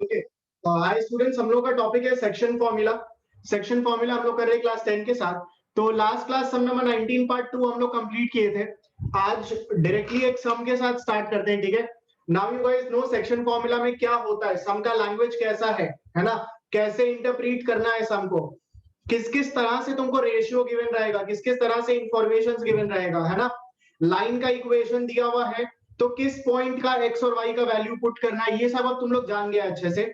Okay hi students, हम लोग का टॉपिक है सेक्शन फॉर्मूला। सेक्शन फॉर्मूला हम लोग कर रहे हैं क्लास 10 के साथ। तो लास्ट क्लास सम नंबर 19 पार्ट 2 हम लोग कंप्लीट किए थे। आज डायरेक्टली एक सम के साथ स्टार्ट करते हैं, ठीक है। Now you guys know section formula में क्या होता है, सम का लैंग्वेज कैसा है ना, कैसे इंटरप्रीट करना है सम को, किस किस तरह से तुमको रेशियो गिवन रहेगा, किस किस तरह से इंफॉर्मेशन गिवन रहेगा, है ना। लाइन का इक्वेशन दिया हुआ है तो किस पॉइंट का एक्स और वाई का वैल्यू पुट करना है, ये सब अब तुम लोग जान गए अच्छे से।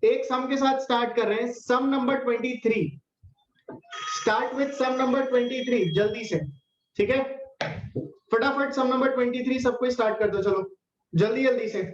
एक सम के साथ स्टार्ट कर रहे हैं, sum number 23। Start with sum number 23 जल्दी से, ठीक है। फटाफट सम नंबर 23 सबको स्टार्ट कर दो, चलो जल्दी जल्दी से।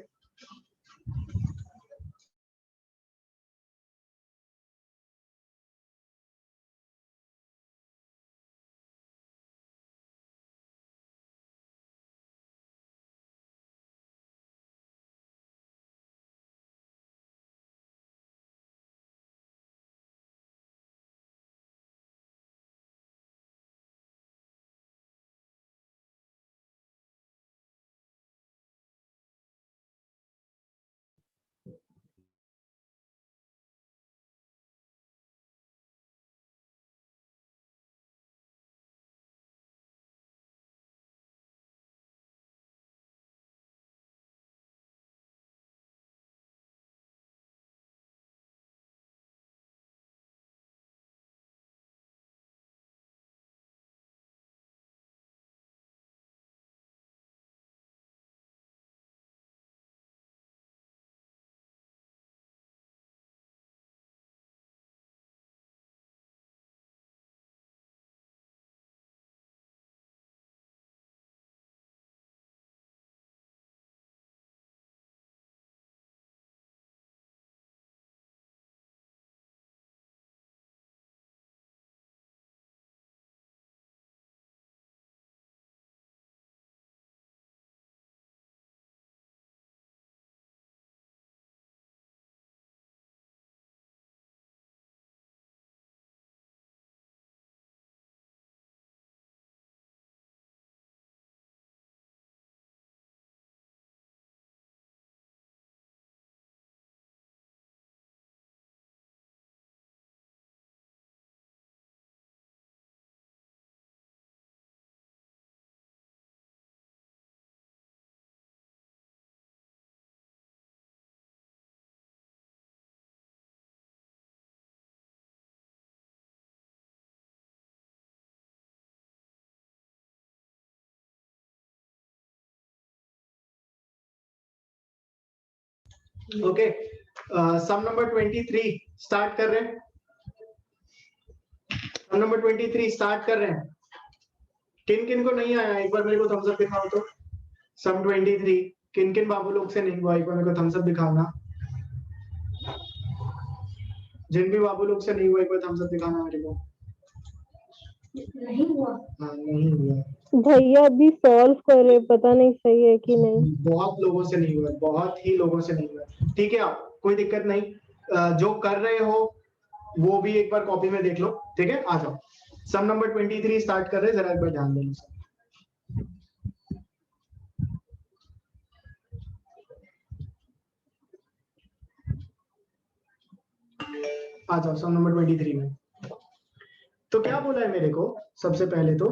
ओके सम नंबर 23 स्टार्ट कर रहे हैं। सम नंबर 23 स्टार्ट कर रहे हैं। किन किन को नहीं आया एक बार मेरे को थम्स अप दिखाओ तो। सम 23 किन किन बाबू लोग से नहीं हुआ, एक बार मेरे को थम्स अप दिखाओ ना। जिन भी बाबू लोग से नहीं हुआ एक बार थम्स अप दिखाना मेरे को। नहीं हुआ? हाँ नहीं हुआ भैया अभी सॉल्व कर रहे, पता नहीं सही है कि नहीं। बहुत लोगों से नहीं हुआ, बहुत ही लोगों से नहीं हुआ। ठीक है, आप कोई दिक्कत नहीं, जो कर रहे हो वो भी एक बार कॉपी में देख लो, ठीक है। आ जाओ, सम नंबर 23 स्टार्ट कर रहे हैं, जरा एक बार ध्यान देना। आ जाओ सम नंबर 23 में। तो क्या बोला है मेरे को, सबसे पहले तो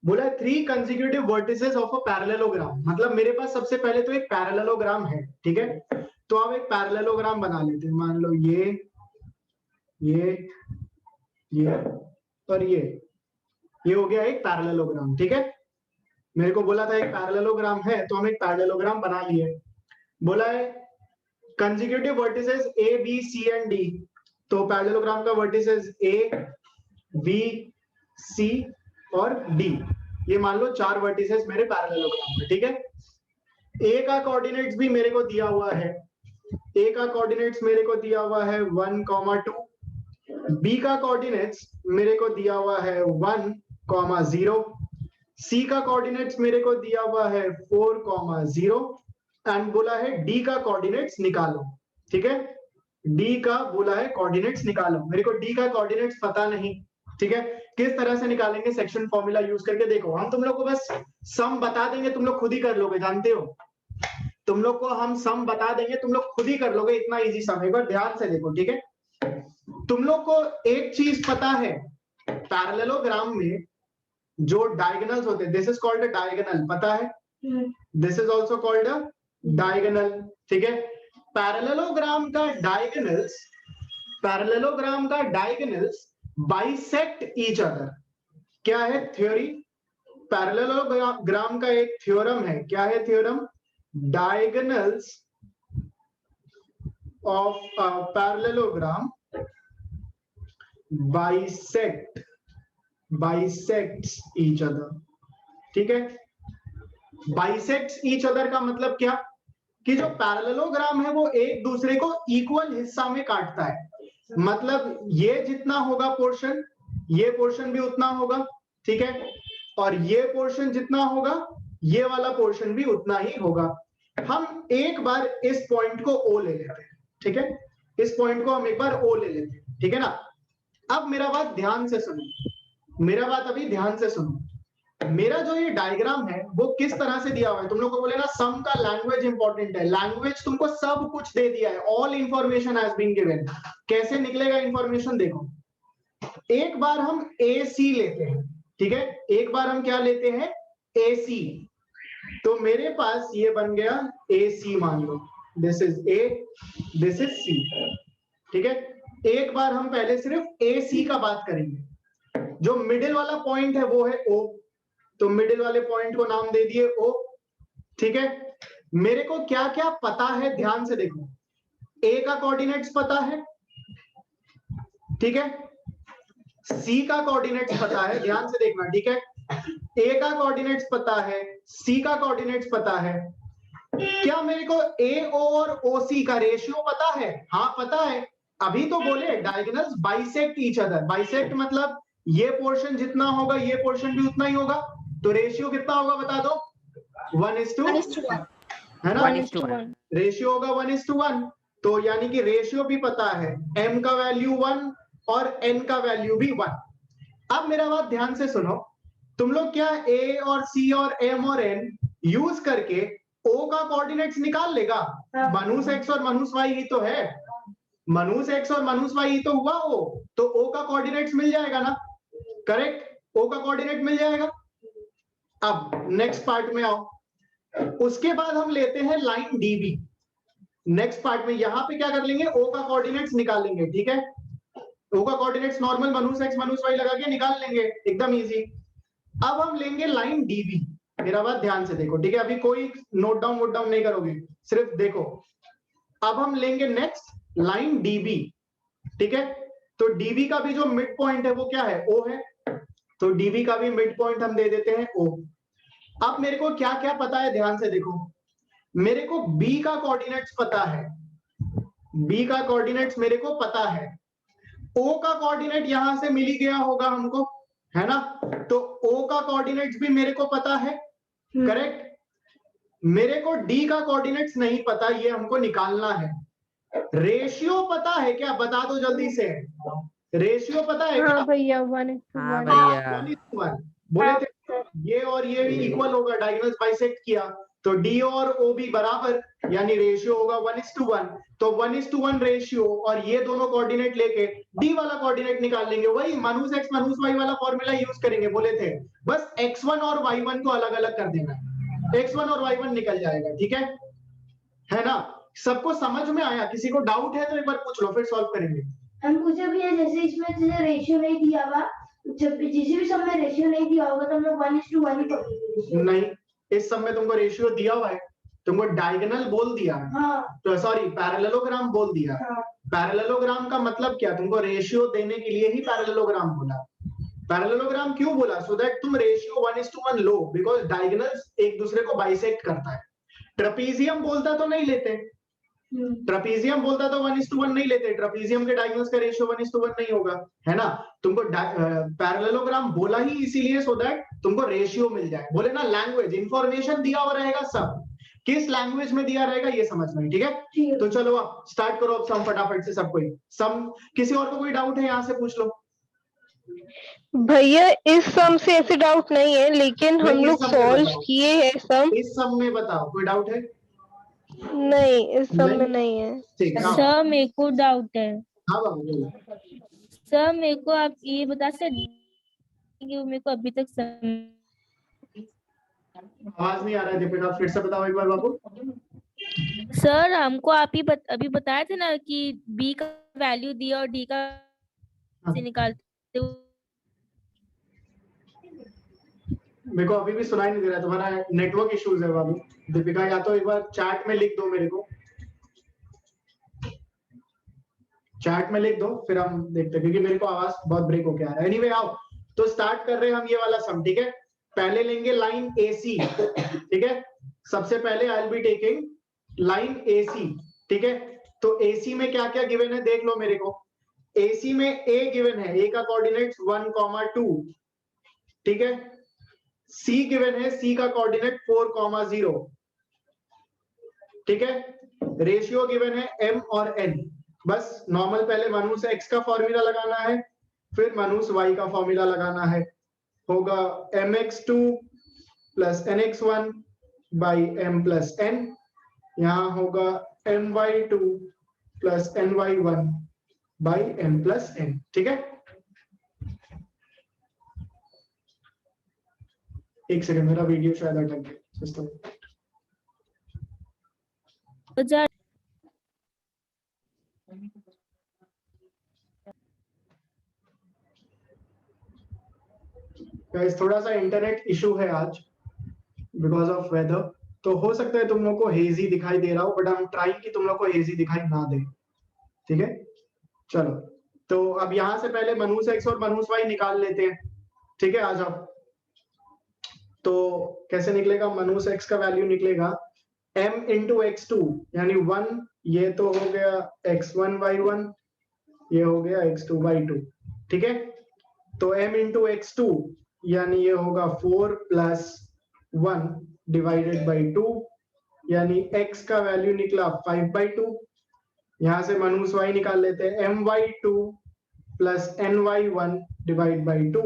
बोला है 3 consecutive vertices of a parallelogram. मतलब मेरे पास सबसे पहले तो एक पैरेललोग्राम है, ठीक है। तो अब एक पैरेललोग्राम बना लेते हैं। मान लो ये और ये हो गया एक पैरेललोग्राम, ठीक है। मेरे को बोला था एक पैरेललोग्राम है, तो हम एक पैरेललोग्राम बना लिए। बोला है consecutive vertices A B C and D. तो पैरेललोग्राम का वर्टिसेस ए बी सी और डी, ये मान लो 4 वर्टिसेस मेरे पैरेललोग्राम में, ठीक है। ए का कोऑर्डिनेट्स भी मेरे को दिया हुआ है। ए का कोऑर्डिनेट्स मेरे को दिया हुआ है 1, 2। बी का कोऑर्डिनेट्स मेरे को दिया हुआ है 1, 0। सी का कोऑर्डिनेट्स मेरे को दिया हुआ है 4, 0 एंड बोला है डी का कोऑर्डिनेट्स निकालो, ठीक है। डी का बोला है कोऑर्डिनेट्स निकालो। मेरे को डी का कोऑर्डिनेट्स पता नहीं, ठीक है। किस तरह से निकालेंगे, सेक्शन फॉर्मूला यूज करके। देखो हम तुम लोग को बस सम बता देंगे, तुम लोग खुद ही कर लोगे, जानते हो। तुम लोग को हम सम बता देंगे, तुम लोग खुद ही कर लोगे, इतना इजी सम है। एक बार ध्यान से देखो, ठीक है। तुम लोग को एक चीज पता है, पैरेललोग्राम में जो डायगोनल्स होते हैं, this is called a diagonal, पता है? This is also called a diagonal, ठीक है। पैरेललोग्राम का डायगोनल्स, पैरेललोग्राम का डायगोनल्स बाइसेक्ट ईच अदर। क्या है थ्योरी? पैरेललोग्राम का एक थ्योरम है, क्या है theorem? Diagonals of a parallelogram bisects each other, ठीक है। बाइसेक्ट्स ईच अदर का मतलब क्या? कि जो पैरेललोग्राम है वो एक दूसरे को इक्वल हिस्सा में काटता है। मतलब ये जितना होगा पोर्शन, ये पोर्शन भी उतना होगा, ठीक है। और ये पोर्शन जितना होगा, ये वाला पोर्शन भी उतना ही होगा। हम एक बार इस पॉइंट को ओ ले लेते हैं, ठीक है। इस पॉइंट को हम एक बार ओ ले लेते हैं, ठीक है ना। अब मेरा बात ध्यान से सुनो, मेरा बात अभी ध्यान से सुनो। मेरा जो ये डायग्राम है वो किस तरह से दिया हुआ है? तुम लोग को बोले ना सम का लैंग्वेज इंपॉर्टेंट है। लैंग्वेज तुमको सब कुछ दे दिया है, all information has been given. कैसे निकलेगा इंफॉर्मेशन देखो। एक बार हम ए सी लेते हैं, ठीक है। एक बार हम क्या लेते हैं? ए सी। तो मेरे पास ये बन गया ए सी, मान लो this is A, this is C, ठीक है। एक बार हम पहले सिर्फ ए सी का बात करेंगे। जो मिडिल वाला पॉइंट है वो है ओ, तो मिडिल वाले पॉइंट को नाम दे दिए ओ, ठीक है। मेरे को क्या क्या पता है ध्यान से देखो। ए का कोऑर्डिनेट्स पता है, ठीक है। सी का कोऑर्डिनेट्स पता है, ध्यान से देखना, ठीक है। ए का कोऑर्डिनेट्स पता है, सी का कोऑर्डिनेट्स पता है। क्या मेरे को ए ओ और ओ सी का रेशियो पता है? हाँ पता है, अभी तो बोले diagonals bisect each other. Bisect मतलब ये पोर्शन जितना होगा ये पोर्शन भी उतना ही होगा। तो रेशियो कितना होगा बता दो? 1:1, है ना। 1:1 रेशियो होगा 1:1। तो यानी कि रेशियो भी पता है, m का वैल्यू 1 और n का वैल्यू भी 1। अब मेरा बात ध्यान से सुनो, तुम लोग क्या a और c और m और n यूज करके o का कोऑर्डिनेट्स निकाल लेगा? मनुष्य x और मनुष्य y ही तो है, मनुष्य x और मनुष्य y ही तो हुआ o, तो o का कोऑर्डिनेट्स मिल जाएगा ना, करेक्ट। o का कोऑर्डिनेट मिल जाएगा। अब नेक्स्ट पार्ट में आओ, उसके बाद हम लेते हैं लाइन डीबी। नेक्स्ट पार्ट में यहां पे क्या कर लेंगे? ओ का कोऑर्डिनेट्स निकालेंगे, ठीक है। ओ का कोऑर्डिनेट्स नॉर्मल मनुष्य एक्स मनुष्य वाई लगा के निकाल लेंगे, एकदम इजी। अब हम लेंगे लाइन डीबी। मेरा बात ध्यान से देखो, ठीक है। अभी कोई नोट डाउन नहीं करोगे, सिर्फ देखो। अब हम लेंगे नेक्स्ट लाइन डीबी, ठीक है। तो डीबी का भी जो मिड पॉइंट है वो क्या है? ओ है। तो डीबी का भी मिड पॉइंट हम दे देते हैं ओ। अब मेरे को क्या क्या पता है ध्यान से देखो। मेरे को बी का कोऑर्डिनेट्स पता है, बी का कोऑर्डिनेट्स मेरे को पता है। ओ का कोऑर्डिनेट यहां से मिल ही गया होगा हमको, है ना। तो ओ का कोऑर्डिनेट्स भी मेरे को पता है, करेक्ट। मेरे को डी का कोऑर्डिनेट्स नहीं पता, ये हमको निकालना है। रेशियो पता है क्या? बता दो जल्दी से, रेशियो पता है क्या? हाँ भैया 1:1 हाँ भैया। 1:1 बोले थे। ये और ये भी इक्वल होगा, डायगोनल्स बाइसेक्ट किया तो डी और ओ भी बराबर, यानी रेशियो होगा 1:1। तो 1:1 रेशियो, और ये दोनों कोऑर्डिनेट लेके डी वाला कोऑर्डिनेट निकाल लेंगे। वही मनुष्य एक्स मनुष्य वाई वाला फॉर्मूला यूज करेंगे, बोले थे। बस x1 और y1 को अलग अलग कर देना, x1 और y1 निकल जाएगा, ठीक है ना। सबको समझ में आया? किसी को डाउट है तो एक बार पूछ लो, फिर सॉल्व करेंगे। हम पूछे भी है, जैसे इसमें जैसे रेशियो नहीं दिया हुआ, जब भी जिस भी समय रेशियो नहीं दिया होगा तो हम लोग 1:1 ही पकड़ेंगे। नहीं, इस सब में तुमको रेशियो दिया हुआ है, तुमको डायगोनल बोल दिया है, हाँ तो सॉरी पैरेललोग्राम बोल दिया। हाँ पैरेललोग्राम का मतलब क्या? तुमको रेशियो देने के लिए ही पैरेललोग्राम बोला। पैरेललोग्राम क्यों बोला? सो दैट तुम रेशियो 1:1 लो, बिकॉज डायगोनल्स एक दूसरे को बाइसेक्ट करता है। ट्रेपीजियम बोलता तो नहीं लेते, ट्रेपीजियम बोलता तो 1:1 नहीं लेते, ट्रेपीजियम के डायगोनल्स का रेशियो 1:1 नहीं होगा, है ना। तुमको पैरेललोग्राम बोला ही इसीलिए सो दैट तुमको रेशियो मिल जाए। बोले ना लैंग्वेज इंफॉर्मेशन दिया हुआ रहेगा, सब किस लैंग्वेज में दिया रहेगा ये समझना है, ठीक है। तो चलो अब स्टार्ट करो, अब सम फटाफट से सब कोई सम। किसी और को कोई डाउट है यहाँ से पूछ लो। भैया इस सम से ऐसे डाउट नहीं है, लेकिन नहीं, हम इस लोग सम में सॉल्व बताओ। किए हैं सम। इस सम में बताओ, कोई डाउट है? नहीं, इस सब में नहीं? नहीं है। ठीक है, हाँ सर मेरे को डाउट है। हाँ बाबू बोलो। सर मेरे को आप ये बता सकते कि मेरे को अभी तक आवाज नहीं आ रहा है दीपिका, फिर से बताओ एक बार बाबू। सर हमको आप ही अभी बताए थे ना कि बी का वैल्यू दिया और डी का हाँ, से निकालते हुए। मेरे को अभी भी सुनाई नहीं दे रहा है, तुम्हारा नेटवर्क इश्यूज है बाबू। दीपिका या तो एक बार चैट में लिख दो मेरे को, चैट में लिख दो, फिर हम देखते हैं, क्योंकि मेरे को आवाज बहुत ब्रेक होके आ रहा है। एनीवे आओ, तो स्टार्ट कर रहे हैं हम ये वाला सम, ठीक है। पहले लेंगे लाइन AC, ठीक है। सबसे पहले I will be taking line AC, ठीक है। तो AC में क्या क्या गिवन है देख लो मेरे को। AC में A गिवन है, A का कोऑर्डिनेट्स 1,2, ठीक है। C गिवन है, C का कोऑर्डिनेट 4,0, ठीक है। रेशियो गिवन है M और N। बस नॉर्मल पहले माइनस x का फॉर्मूला लगाना है, फिर माइनस y का फॉर्मूला लगाना है। होगा mx2 plus nx1 by m plus n। यहां होगा my2 plus ny1 by m plus n, ठीक है। एक सेकंड, मेरा वीडियो शायद अटक गया सिस्टम। गाइस थोड़ा सा इंटरनेट इशू है आज बिकॉज ऑफ वेदर, तो हो सकता है तुम लोग को हेजी दिखाई दे रहा हो, बट आई एम ट्राइंग कि तुम लोग को हेजी दिखाई ना दे, ठीक है। चलो, तो अब यहां से पहले माइनस x और माइनस y निकाल लेते हैं, ठीक है। आ जाओ। तो कैसे निकलेगा? माइनस x का वैल्यू निकलेगा m इंटू x2 यानी 1, ये तो हो गया x1 y1, ये हो गया x2 y2, ठीक है। तो m इंटू x2 यानी ये होगा 4 प्लस 1 डिवाइडेड बाई 2, यानी x का वैल्यू निकला 5/2। यहां से माइनस y निकाल लेते हैं, my2 plus ny1 divide by 2,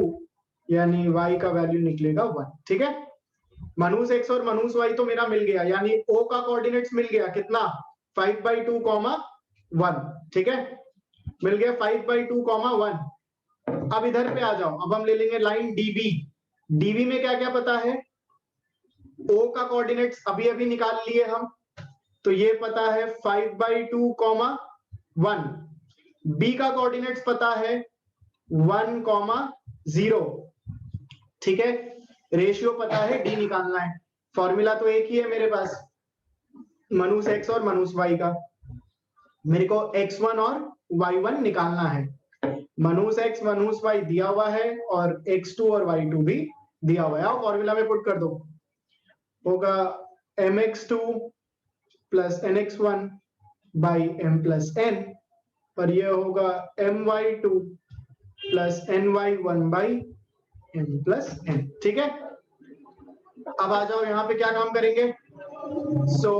यानी y का वैल्यू निकलेगा 1, ठीक है। माइनस x और माइनस y तो मेरा मिल गया, यानी o का कोऑर्डिनेट्स मिल गया कितना? 5/2, 1, ठीक है। मिल गया 5/2, 1। अब इधर पे आ जाओ, अब हम ले लेंगे लाइन DB। DB में क्या क्या पता है? O का कोऑर्डिनेट्स अभी अभी निकाल लिए हम, तो ये पता है 5/2, 1। B का कोऑर्डिनेट्स पता है 1,0, ठीक है। रेशियो पता है, D निकालना है। फॉर्मूला तो एक ही है मेरे पास, माइनस x और माइनस y का। मेरे को x1 और y1 निकालना है। माइनस x माइनस y दिया हुआ है और x2 और y2 भी दिया हुआ है। और फॉर्मूला में पुट कर दो, होगा mx2 plus nx1 by m plus n, और ये होगा my2 plus ny1 by m plus n, ठीक है। अब आ जाओ, यहाँ पे क्या काम करेंगे? सो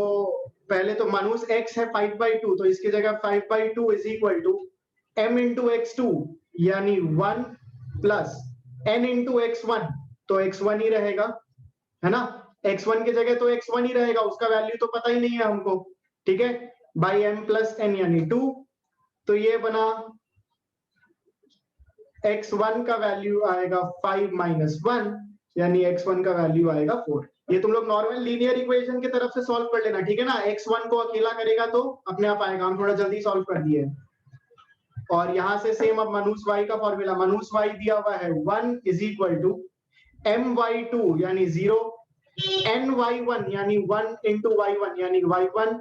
पहले तो माइनस x है 5/2, तो इसकी जगह 5/2 is equal to m into x2 यानी 1 प्लस n इंटू x1, तो x1 ही रहेगा, है ना। x1 की जगह तो x1 ही रहेगा, उसका वैल्यू तो पता ही नहीं है हमको, ठीक है। बाई m प्लस n यानी 2, तो ये बना x1 का वैल्यू आएगा 5 माइनस 1, यानी x1 का वैल्यू आएगा 4। ये तुम लोग नॉर्मल लीनियर इक्वेशन की तरफ से सॉल्व कर लेना, ठीक है ना। x1 को अकेला करेगा तो अपने आप आएगा, हम थोड़ा जल्दी सॉल्व कर दिए। और यहां से सेम अब माइनस y का फॉर्मूला, माइनस y दिया हुआ है 1 इज इक्वल टू my2 यानी 0, ny1 यानी 1 इंटू y1 यानी y1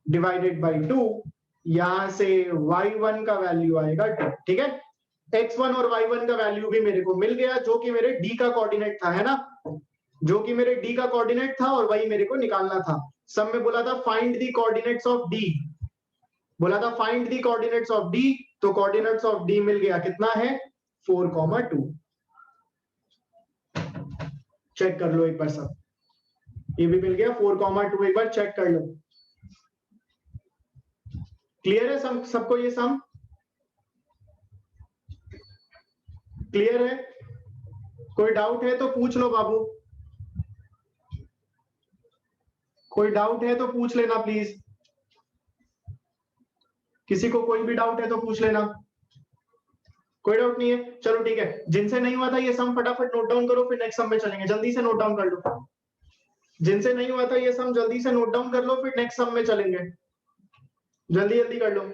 डिवाइडेड बाई 2, यहां से y1 का वैल्यू आएगा 2, ठीक है। x1 और y1 का वैल्यू भी मेरे को मिल गया, जो कि मेरे d का कोऑर्डिनेट था, है ना, जो कि मेरे d का कोऑर्डिनेट था, और वही मेरे को निकालना था। सब में बोला था find the coordinates of d, बोला था find the coordinates of d, तो कोऑर्डिनेट्स ऑफ d मिल गया, कितना है? 4,2। चेक कर लो एक बार सब, ये भी मिल गया 4,2, एक बार चेक कर लो। क्लियर है सबको? ये सम क्लियर है? कोई डाउट है तो पूछ लो बाबू। कोई डाउट है तो पूछ लेना प्लीज, किसी को कोई भी डाउट है तो पूछ लेना। कोई डाउट नहीं है, चलो ठीक है। जिनसे नहीं हुआ था ये सम फटाफट नोट डाउन करो, फिर नेक्स्ट सम में चलेंगे। जल्दी से नोट डाउन कर लो, जिनसे नहीं हुआ था ये सम जल्दी से नोट डाउन कर लो, फिर नेक्स्ट सम में चलेंगे। जल्दी जल्दी कर लो।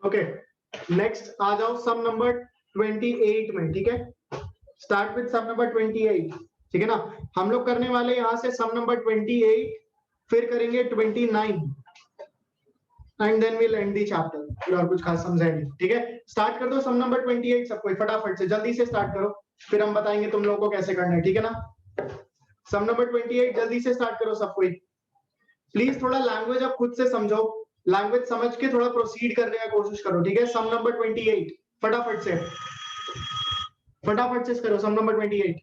ओके, नेक्स्ट आ जाओ सम नंबर 28 में। ठीक है, स्टार्ट विद सम नंबर 28। ठीक है ना, हम लोग करने वाले यहां से सम नंबर 28, फिर करेंगे 29 and then will end the chapter. और कुछ खास समझा नहीं। ठीक है, स्टार्ट कर दो सम नंबर 28 सब कोई फटाफट से, जल्दी से स्टार्ट करो, फिर हम बताएंगे तुम लोगों को कैसे करना है। ठीक है ना, सम नंबर 28 जल्दी से स्टार्ट करो सब कोई। प्लीज थोड़ा लैंग्वेज आप खुद से समझो, लैंग्वेज समझ के थोड़ा प्रोसीड करने का कोशिश करो। ठीक है, सम नंबर 28 फटाफट से, फटाफट से करो सम नंबर 28।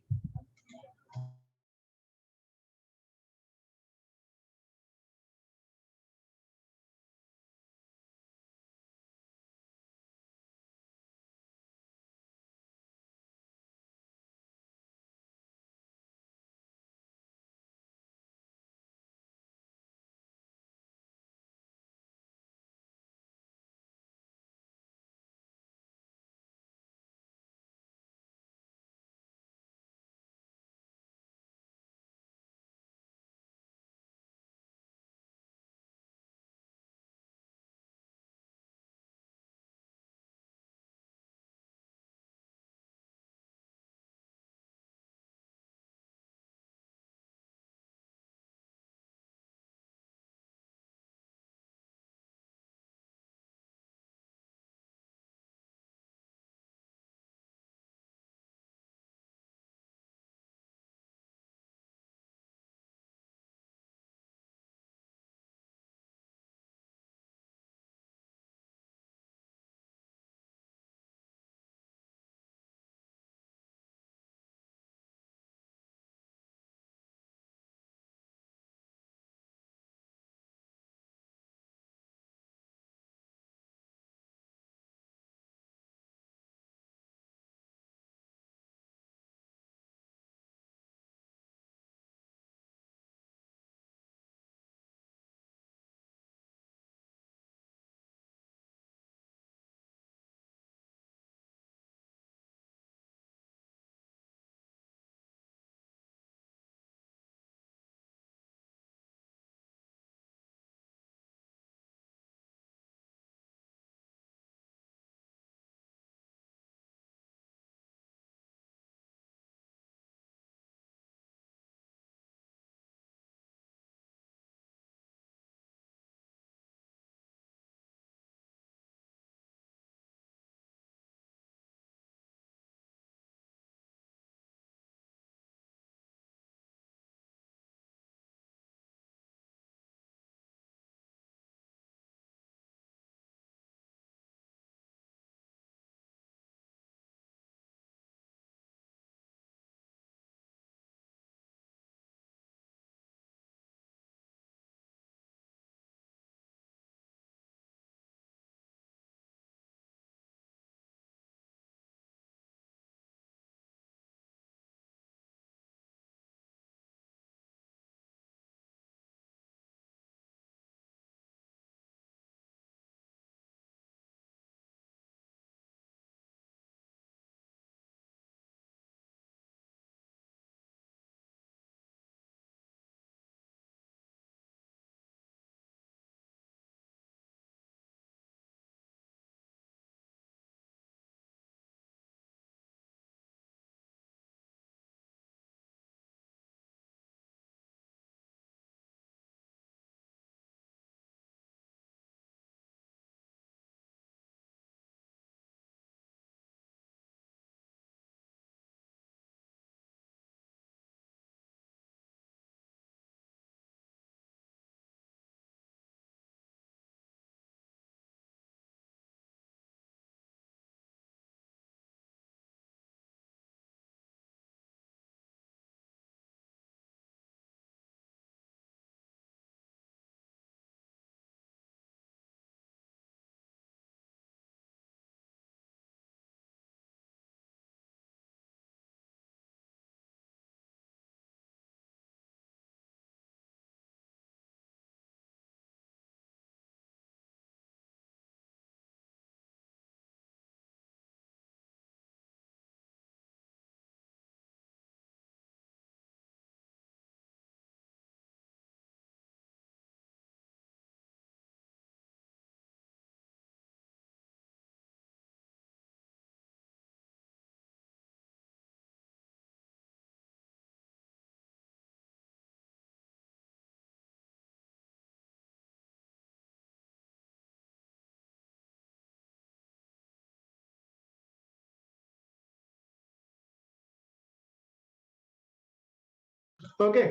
ओके,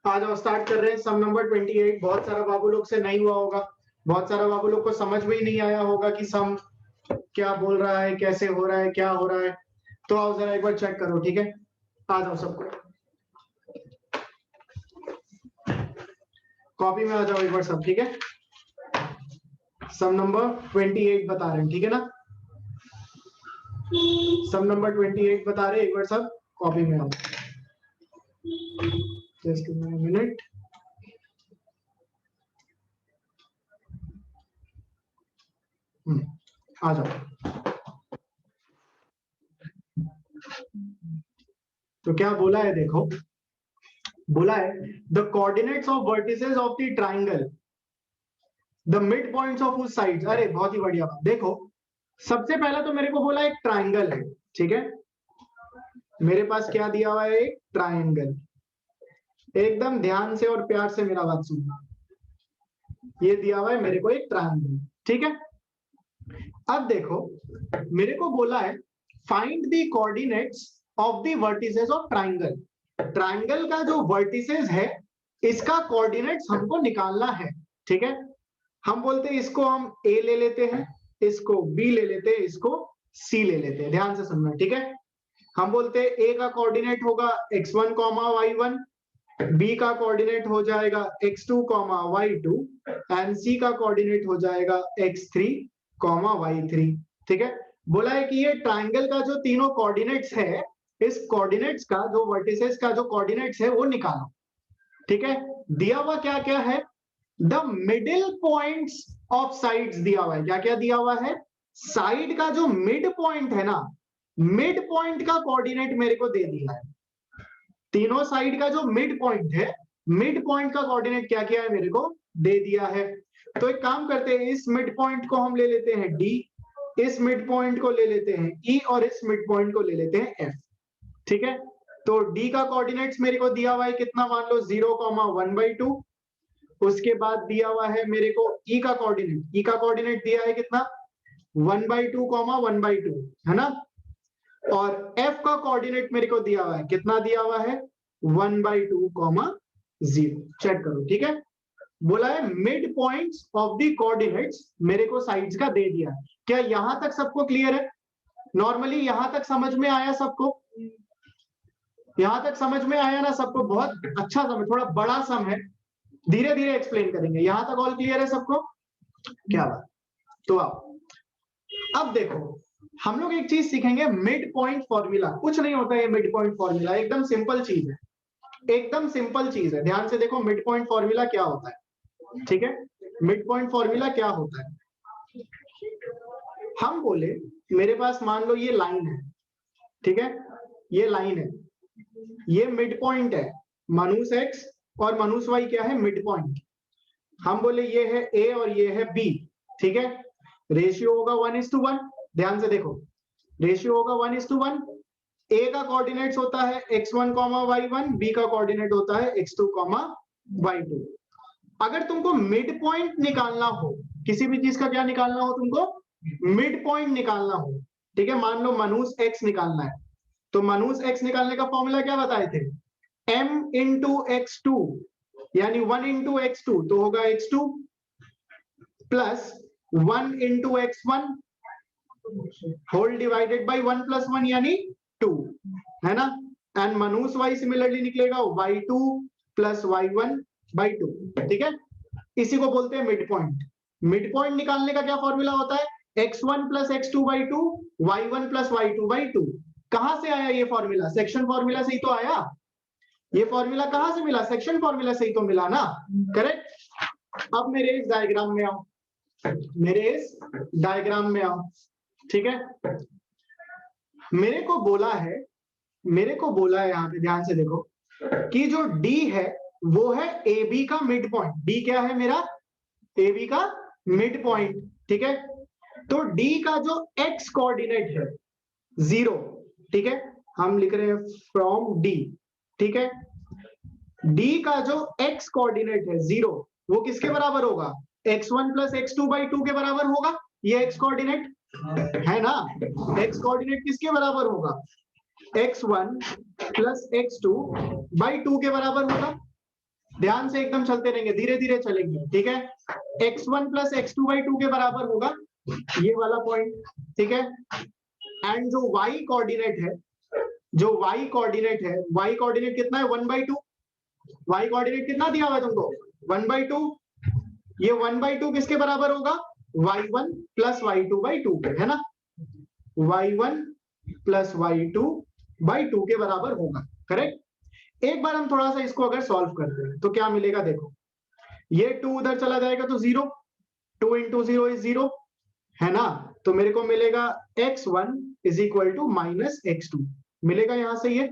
आ जाओ स्टार्ट कर रहे हैं। Sum number 28। बहुत सारा बाबू लोग से नहीं हुआ होगा, बहुत सारा बाबू लोग को समझ में ही नहीं आया होगा कि सम क्या बोल रहा है, कैसे हो रहा है, क्या हो रहा है। तो आओ जरा एक बार चेक करो, ठीक है। आ जाओ सबको, कॉपी में आ जाओ एक बार सब, ठीक है। सम नंबर 28 बता रहे हैं, ठीक है ना। सम नंबर 28 बता रहे हैं, एक बार सब कॉपी में आओ। Just minute. आ जाओ। तो क्या बोला है देखो, बोला है the coordinates of vertices of the triangle, the mid points of उस साइड्स। अरे बहुत ही बढ़िया बात। देखो सबसे पहला तो मेरे को बोला एक ट्राइंगल है, ठीक है। मेरे पास क्या दिया हुआ है, एक ट्राइंगल। एकदम ध्यान से और प्यार से मेरा बात सुनना। ये दिया हुआ है मेरे को एक ट्राइंगल, ठीक है। अब देखो मेरे को बोला है find the coordinates of the vertices of triangle. Triangle का जो वर्टिसेस है इसका कोऑर्डिनेट्स हमको निकालना है, ठीक है। हम बोलते हैं इसको हम ए ले लेते हैं, इसको बी ले लेते हैं, इसको सी ले लेते हैं। ध्यान से सुनना, ठीक है। हम बोलते हैं ए का कोऑर्डिनेट होगा x1, y1, बी का कोऑर्डिनेट हो जाएगा x2, y2 एंड सी का कोऑर्डिनेट हो जाएगा x3, y3, ठीक है। बोला है कि ये ट्राइंगल का जो तीनों कोऑर्डिनेट्स है, इस कोऑर्डिनेट्स का जो वर्टिसेस का जो कोऑर्डिनेट्स है वो निकालो, ठीक है। दिया हुआ क्या क्या है, the middle points of sides दिया हुआ है। क्या क्या दिया हुआ है, साइड का जो मिड पॉइंट है ना, मिड पॉइंट का कोऑर्डिनेट मेरे को दे दिया है। तीनों साइड का जो मिड पॉइंट है, मिड पॉइंट का कोऑर्डिनेट क्या क्या है मेरे को दे दिया है। तो एक काम करते हैं, इस मिड पॉइंट को हम ले लेते हैं डी, इस मिड पॉइंट को ले लेते हैं ई और इस मिड पॉइंट को ले लेते हैं एफ, ठीक है। तो डी का कोऑर्डिनेट्स मेरे को दिया हुआ है कितना, मान लो 0,1/2। उसके बाद दिया हुआ है मेरे को ई का कोऑर्डिनेट, ई का कोऑर्डिनेट दिया है कितना 1/2, 1/2, है ना। और एफ का कोऑर्डिनेट मेरे को दिया हुआ है कितना, दिया हुआ है 1/2, 0। चेक करो, ठीक है। बोला है mid points of the coordinates मेरे को साइड्स का दे दिया है। क्या यहां तक सबको क्लियर है? नॉर्मली यहां तक समझ में आया सबको? यहां तक समझ में आया ना सबको? बहुत अच्छा सम है, थोड़ा बड़ा सम है, धीरे धीरे एक्सप्लेन करेंगे। यहां तक ऑल क्लियर है सबको? क्या बात। तो अब देखो हम लोग एक चीज सीखेंगे, मिड पॉइंट फॉर्मूला। कुछ नहीं होता है मिड पॉइंट फॉर्मूला, एकदम सिंपल चीज है, एकदम सिंपल चीज है। ध्यान से देखो मिड पॉइंट फॉर्मूला क्या होता है, ठीक है। मिड पॉइंट फॉर्मूला क्या होता है, हम बोले मेरे पास मान लो ये लाइन है, ठीक है, ये लाइन है, ये मिड पॉइंट है, मनुस एक्स और मनुस वाई क्या है, मिड पॉइंट। हम बोले ये है ए और ये है बी, ठीक है। रेशियो होगा 1:1। ध्यान से देखो रेशियो होगा 1:1। ए का कोऑर्डिनेट्स होता है x1, y1, बी का कोऑर्डिनेट होता है x2, y2। अगर तुमको मिड पॉइंट निकालना हो, किसी भी चीज का क्या निकालना हो तुमको, मिड पॉइंट निकालना हो, ठीक है। मान लो मनुस x निकालना है, तो मनुस x निकालने का फॉर्मूला क्या बताए थे, m into x2 यानी 1 into x2, तो होगा x2 plus 1 into x1 whole divided by 1 + 1 यानी 2, है ना। एंड मनुस y सिमिलरली निकलेगा y2 प्लस y1/2, ठीक है। इसी को बोलते हैं मिड पॉइंट। मिड पॉइंट निकालने का क्या फॉर्मूला होता है, x1 plus x2/2, y1 plus y2/2। कहां से आया ये फॉर्मूला, सेक्शन फॉर्मूला से ही तो आया। ये फॉर्मूला कहां से मिला, सेक्शन फॉर्मूला से ही तो मिला ना, करेक्ट। अब मेरे इस डायग्राम में आओ, मेरे इस डायग्राम में आओ, ठीक है। मेरे को बोला है यहाँ पे ध्यान से देखो कि जो D है वो है AB का मिड पॉइंट। D क्या है मेरा, AB का मिड पॉइंट, ठीक है। तो D का जो x कोऑर्डिनेट है 0, ठीक है, हम लिख रहे हैं फ्रॉम D, ठीक है। D का जो x कोऑर्डिनेट है 0, वो किसके बराबर होगा, x1 प्लस x2/2 के बराबर होगा। ये x कोऑर्डिनेट है ना, x कोऑर्डिनेट किसके बराबर होगा, x1 प्लस x2 बाई 2 के बराबर होगा। ध्यान से एकदम चलते रहेंगे, धीरे धीरे चलेंगे, ठीक है। x1 प्लस x2 बाई 2 के बराबर होगा, ये वाला पॉइंट, ठीक है। एंड जो y कोऑर्डिनेट है, जो y कोऑर्डिनेट है, y कोऑर्डिनेट कितना है 1/2। y कोऑर्डिनेट कितना दिया हुआ है तुमको 1/2। ये 1/2 किसके बराबर होगा y1 प्लस y2 बाई 2 के, है ना। y1 प्लस y2 बाई 2 के बराबर होगा, करेक्ट। एक बार हम थोड़ा सा इसको अगर सॉल्व करते हैं तो क्या मिलेगा, देखो ये 2 उधर चला जाएगा तो 0, 2 इंटू 0 इज 0, है ना। तो मेरे को मिलेगा x1 is equal to minus x2 मिलेगा यहां से। ये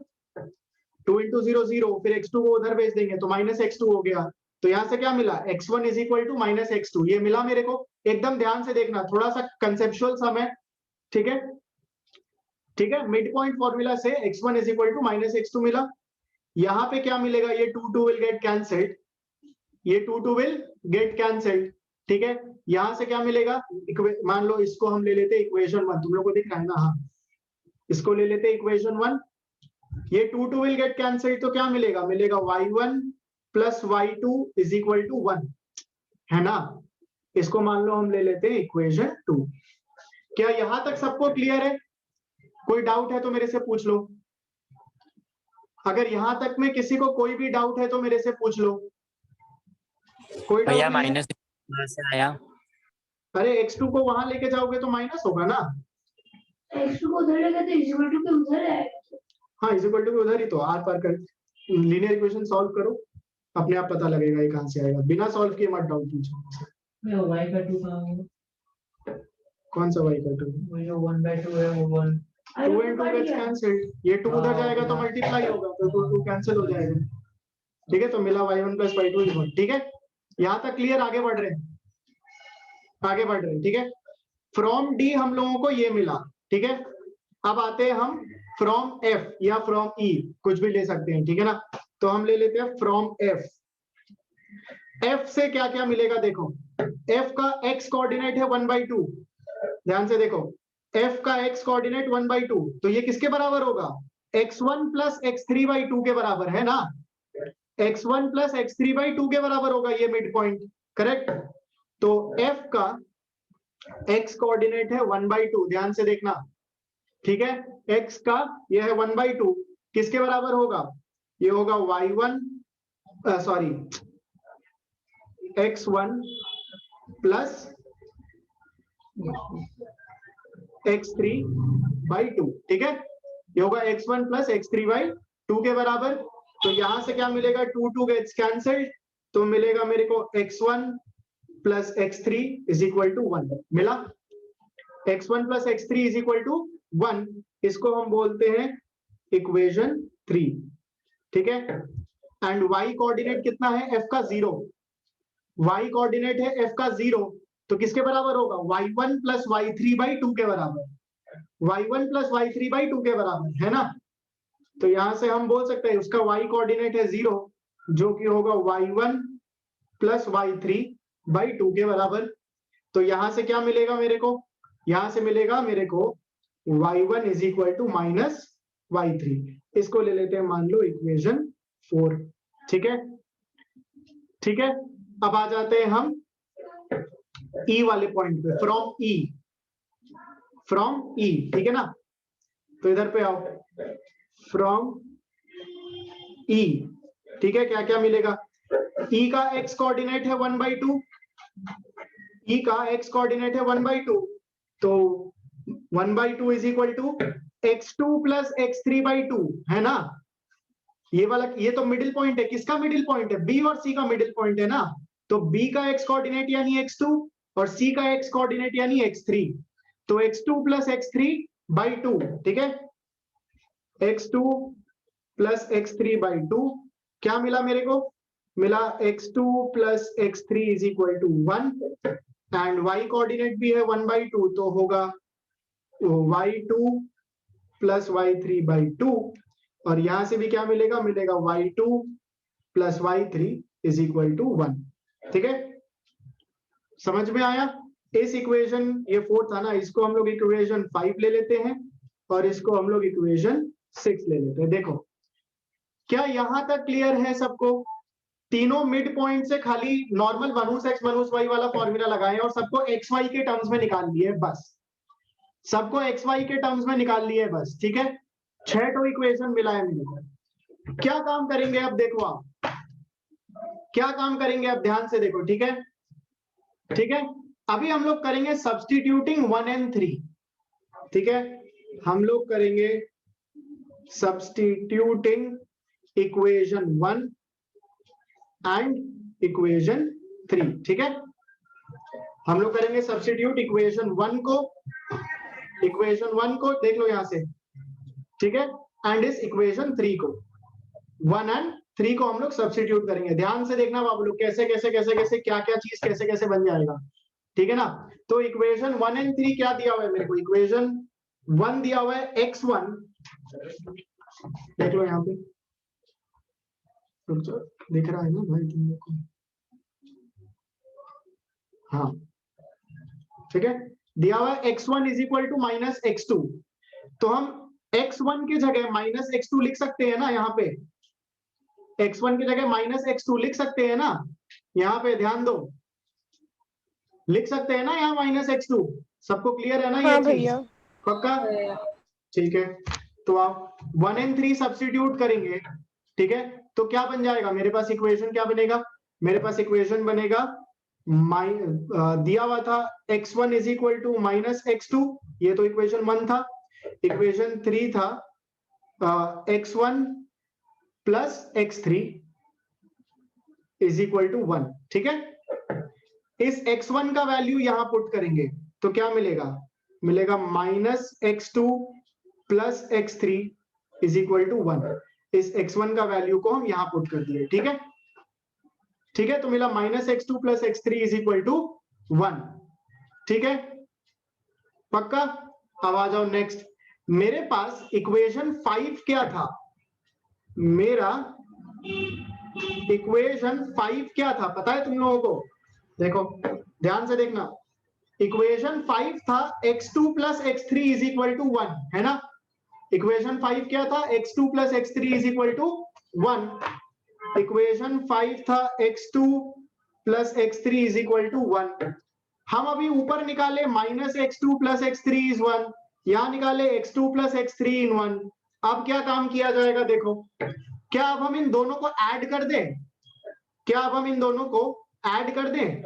2 इंटू 0 0, फिर x2 को उधर भेज देंगे तो माइनस x2 हो गया। तो यहां से क्या मिला x1 is equal to minus x2, ये मिला मेरे को। एकदम ध्यान से देखना, थोड़ा सा कंसेप्चुअल सम है, ठीक है, ठीक है। मिड पॉइंट फॉर्मूला से x1 is equal to minus x2 मिला। यहां पे क्या मिलेगा, ये 2 विल गेट कैंसल्ड, ये 2 विल गेट कैंसल्ड, ठीक है। यहां से क्या मिलेगा, मान लो इसको हम ले लेते इक्वेशन 1, तुम लोग को दिख रहा है ना, हाँ इसको ले लेते इक्वेशन 1। ये 2 विल गेट कैंसल्ड तो क्या मिलेगा, मिलेगा y1 plus y2 is equal to 1, है ना। इसको मान लो हम ले लेते हैं इक्वेशन 2। क्या यहां तक सबको क्लियर है? कोई डाउट है तो मेरे से पूछ लो। अगर यहां तक में किसी को कोई भी डाउट है तो मेरे से पूछ लो। कोई भैया डाउट नहीं है? माइनस से आया। अरे x2 को वहां लेके जाओगे तो माइनस होगा ना। x2 को उधर लेगा तो इक्वल टू के उधर आएगा। हाँ इज इक्वल टू उधर ही तो, आर पार कर लीनियर इक्वेशन सॉल्व करो, अपने आप पता लगेगा ये कहां से आएगा। बिना सॉल्व किए मत डाउट पूछो। y का 2 कहाँ होगा? कौन सा y का 2? वो जो 1/2 है वो 1। 2 and 2 gets cancelled, ये 2 उधर जाएगा तो मल्टीप्लाई होगा, तो 2 कैंसिल हो जाएगा, ठीक है। तो मिला y1 प्लस y2 इज 1, ठीक है। यहां तक क्लियर? आगे बढ़ रहे हैं, आगे बढ़ रहे हैं, ठीक है। फ्रॉम डी हम लोगों को ये मिला, ठीक है। अब आते हैं हम फ्रॉम f या फ्रॉम e, कुछ भी ले सकते हैं, ठीक है ना। तो हम ले लेते हैं फ्रॉम f। f से क्या क्या मिलेगा, देखो f का x कोऑर्डिनेट है 1/2, ध्यान से देखो f का x कोऑर्डिनेट 1/2, तो ये किसके बराबर होगा, x1 प्लस x3/2 के बराबर, है ना। x1 प्लस x3/2 के बराबर होगा ये मिड पॉइंट, करेक्ट। तो f का x कोऑर्डिनेट है 1/2, ध्यान से देखना, ठीक है। x का ये है 1/2, किसके बराबर होगा, ये होगा y1 sorry x1 plus x3/2, ठीक है। ये होगा x1 प्लस x3/2 के बराबर। तो यहां से क्या मिलेगा, 2 गेट्स कैंसल्ड, तो मिलेगा मेरे को x1 plus x3 is equal to 1 मिला। x1 plus x3 is equal to 1, इसको हम बोलते हैं इक्वेशन 3, ठीक है। एंड y कोऑर्डिनेट कितना है, f का 0, y कोऑर्डिनेट है f का 0, तो किसके बराबर होगा, y1 प्लस y3/2 के बराबर, y1 प्लस y3/2 के बराबर, है ना। तो यहां से हम बोल सकते हैं उसका y कोऑर्डिनेट है 0, जो कि होगा y1 प्लस y3/2 के बराबर। तो यहां से क्या मिलेगा मेरे को, यहां से मिलेगा मेरे को y1 is equal to minus y3, इसको ले लेते हैं मान लो इक्वेशन 4, ठीक है, ठीक है। अब आ जाते हैं हम E वाले पॉइंट पे, फ्रॉम E, ठीक है ना। तो इधर पे आओ, फ्रॉम E, ठीक है। क्या क्या मिलेगा, E का x कोऑर्डिनेट है 1/2, E का x कोऑर्डिनेट है 1/2, तो 1/2 is equal to x2 plus x3/2, है ना। ये वाला, ये तो मिडिल पॉइंट है, किसका मिडिल पॉइंट है, B और C का मिडिल पॉइंट है ना। तो B का x कोऑर्डिनेट यानी x2 और C का x कोऑर्डिनेट यानी x3, तो x2 प्लस x3/2, ठीक है। x2 प्लस x3/2 क्या मिला मेरे को, मिला x2 plus x3 is equal to 1, and y coordinate भी है 1/2, तो होगा y2 प्लस y3/2, और यहां से भी क्या मिलेगा, मिलेगा y2 plus y3 is equal to 1, ठीक है। समझ में आया। इस इक्वेशन, ये 4 था ना, इसको हम लोग इक्वेशन 5 ले लेते हैं और इसको हम लोग इक्वेशन 6 ले लेते हैं। देखो क्या यहां तक क्लियर है सबको? तीनों मिड पॉइंट से खाली नॉर्मल मनूस एक्स मनूस वाई वाला फॉर्मूला लगाए और सबको एक्स वाई के टर्म्स में निकाल लिए बस, सबको एक्स वाई के टर्म्स में निकाल लिए बस, ठीक है। 6 तो इक्वेशन मिला है मेरे को। क्या काम करेंगे अब देखो आप, क्या काम करेंगे अब ध्यान से देखो, ठीक है ठीक है। अभी हम लोग करेंगे सब्स्टिट्यूटिंग 1 and 3, ठीक है। हम लोग करेंगे सब्स्टिट्यूटिंग इक्वेशन 1 एंड इक्वेशन 3, ठीक है। हम लोग करेंगे सब्स्टिट्यूट इक्वेशन 1 को, इक्वेशन 1 को देख लो यहां से, ठीक है, एंड इस इक्वेशन 3 को, 1 and 3 को हम लोग सब्स्टिट्यूट करेंगे। ध्यान से देखना बाबू लोग, कैसे कैसे कैसे कैसे क्या क्या चीज कैसे कैसे बन जाएगा, ठीक है ना। तो इक्वेशन 1 and 3 क्या दिया हुआ है मेरे को? इक्वेशन 1 दिया हुआ है x1, देख लो यहाँ पे, दिख रहा है ना भाई तुम लोग को? हाँ ठीक है, दिया हुआ है x1 is equal to minus x2, तो हम x1 की जगह माइनस x2 लिख सकते हैं ना, यहाँ पे x1 की जगह माइनस x2 लिख सकते हैं ना, यहाँ पे ध्यान दो, लिख सकते हैं ना यहाँ माइनस x2। सबको क्लियर है ना ये हाँ चीज? भैया। पक्का? ठीक है, तो आप 1 and 3 सब्स्टिट्यूट करेंगे, ठीक है, तो क्या बन जाएगा मेरे पास? इक्वेशन क्या बनेगा मेरे पास? इक्वेशन बनेगा दिया हुआ था x1 is equal to minus x2, ये तो इक्वेशन 1 था। इक्वेशन 3 था x1 plus x3 is equal to 1, ठीक है। इस x1 का वैल्यू यहां पुट करेंगे तो क्या मिलेगा? मिलेगा minus x2 plus x3 is equal to 1। इस x1 का वैल्यू को हम यहां पुट कर दिए, ठीक है ठीक है, तो मिला minus x2 plus x3 is equal to 1, ठीक है, पक्का। अब आ जाओ नेक्स्ट, मेरे पास इक्वेशन 5 क्या था? मेरा इक्वेशन 5 क्या था पता है तुम लोगों को? देखो ध्यान से देखना, इक्वेशन 5 था x2 plus x3 is equal to 1, है ना। इक्वेशन 5 क्या था? x2 plus x3 is equal to 1। Equation 5 था x2 plus x3 is equal to 1। हम अभी ऊपर निकाले minus x2 plus x3 is 1, यहां निकाले x2 प्लस x3 इन 1। अब क्या काम किया जाएगा देखो, क्या अब हम इन दोनों को ऐड कर दें? क्या अब हम इन दोनों को ऐड कर दें?